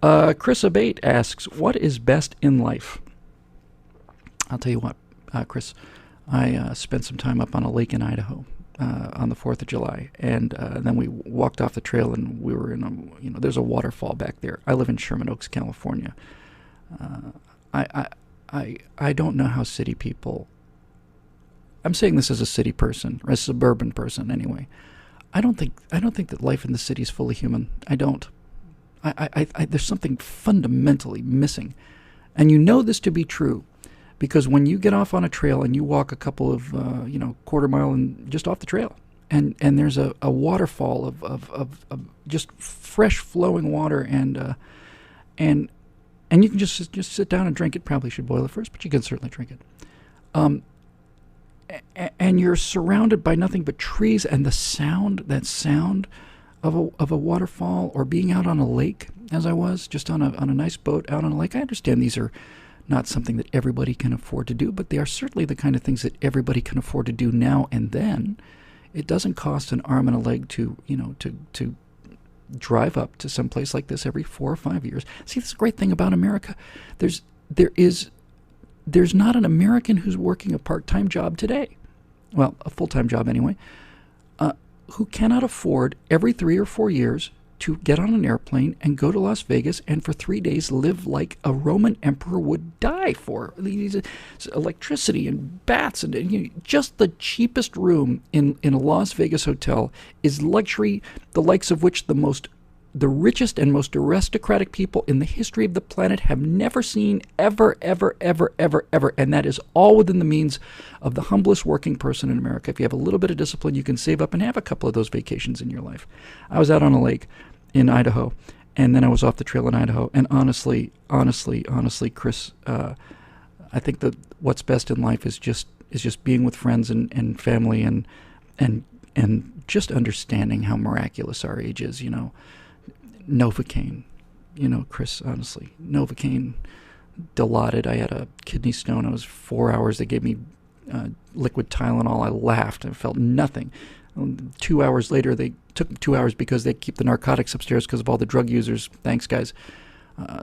Chris Abate asks, what is best in life? I'll tell you what, Chris. I spent some time up on a lake in Idaho on the 4th of July, and then we walked off the trail, and we were in there's a waterfall back there. I live in Sherman Oaks, California. I don't know how city people. I'm saying this as a city person, or a suburban person, anyway. I don't think that life in the city is fully human. I don't. There's something fundamentally missing, and you know this to be true, because when you get off on a trail and you walk a couple of quarter mile and just off the trail, and there's a waterfall of just fresh flowing water, and you can just sit down and drink it. Probably should boil it first, but you can certainly drink it. And you're surrounded by nothing but trees, and that sound of a waterfall, or being out on a lake, as I was, just on a nice boat out on a lake. I understand these are not something that everybody can afford to do, but they are certainly the kind of things that everybody can afford to do now and then. It doesn't cost an arm and a leg to drive up to some place like this every 4 or 5 years. See, this is a great thing about America. There's not an American who's working a part-time job today, well, a full-time job anyway, who cannot afford every 3 or 4 years to get on an airplane and go to Las Vegas and for 3 days live like a Roman emperor would die for. Electricity and baths, and just the cheapest room in a Las Vegas hotel is luxury, the likes of which the richest and most aristocratic people in the history of the planet have never seen, ever, ever, ever, ever, ever. And that is all within the means of the humblest working person in America. If you have a little bit of discipline, you can save up and have a couple of those vacations in your life. I was out on a lake in Idaho, and then I was off the trail in Idaho. And honestly, Chris, I think that what's best in life is just being with friends and family, and just understanding how miraculous our age is, Novocaine, Chris, honestly, Novocaine, Dilaudid. I had a kidney stone. I was 4 hours. They gave me liquid Tylenol. I laughed. I felt nothing. 2 hours later, they took 2 hours because they keep the narcotics upstairs because of all the drug users. Thanks, guys.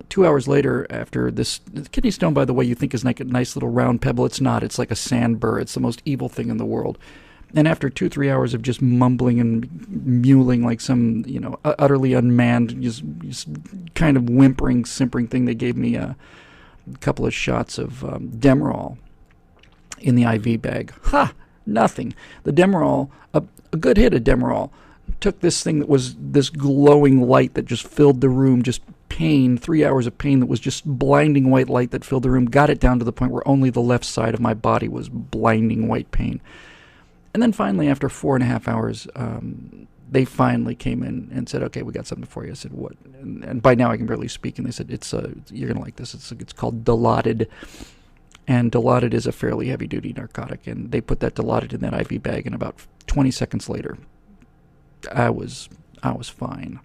2 hours later, after this kidney stone, by the way, you think is like a nice little round pebble. It's not. It's like a sand burr. It's the most evil thing in the world. And after 2-3 hours of just mumbling and mewling like some, utterly unmanned, just kind of whimpering, simpering thing, they gave me a couple of shots of Demerol in the IV bag. Ha! Nothing. The Demerol, a good hit of Demerol, took this thing that was this glowing light that just filled the room, just pain, 3 hours of pain that was just blinding white light that filled the room, got it down to the point where only the left side of my body was blinding white pain. And then finally, after 4.5 hours, they finally came in and said, "Okay, we got something for you." I said, "What?" And by now I can barely speak. And they said, "It's you're gonna like this. It's called Dilaudid." And Dilaudid is a fairly heavy-duty narcotic. And they put that Dilaudid in that IV bag, and about 20 seconds later, I was fine.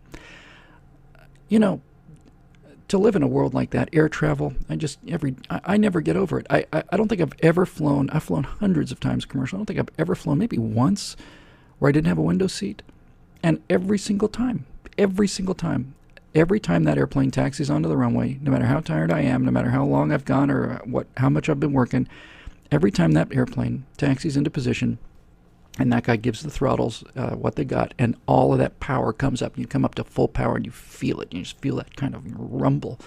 To live in a world like that, air travel, I never get over it. I don't think I've ever flown. I've flown hundreds of times commercial. I don't think I've ever flown, maybe once, where I didn't have a window seat. And every time that airplane taxis onto the runway, no matter how tired I am, no matter how long I've gone or how much I've been working, every time that airplane taxis into position, and that guy gives the throttles what they got, and all of that power comes up. You come up to full power, and you feel it. You just feel that kind of rumble.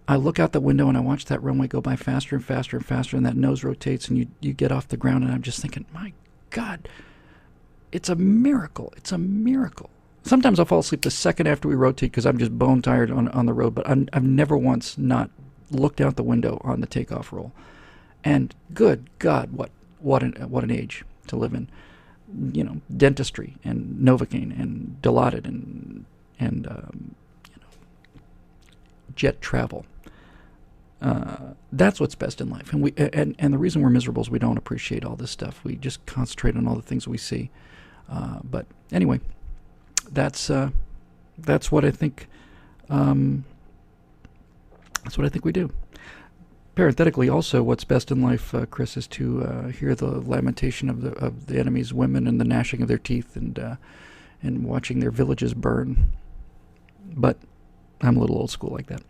I look out the window, and I watch that runway go by faster and faster and faster, and that nose rotates, and you get off the ground, and I'm just thinking, my God, it's a miracle. It's a miracle. Sometimes I'll fall asleep the second after we rotate because I'm just bone tired on the road, but I've never once not looked out the window on the takeoff roll. And good God, what an age to live in. Dentistry and Novocaine and Dilaudid and jet travel. That's what's best in life. And the reason we're miserable is we don't appreciate all this stuff. We just concentrate on all the things we see. But anyway, that's what I think. That's what I think we do. Parenthetically, also, what's best in life, Chris, is to hear the lamentation of the enemy's women and the gnashing of their teeth and watching their villages burn. But I'm a little old school like that.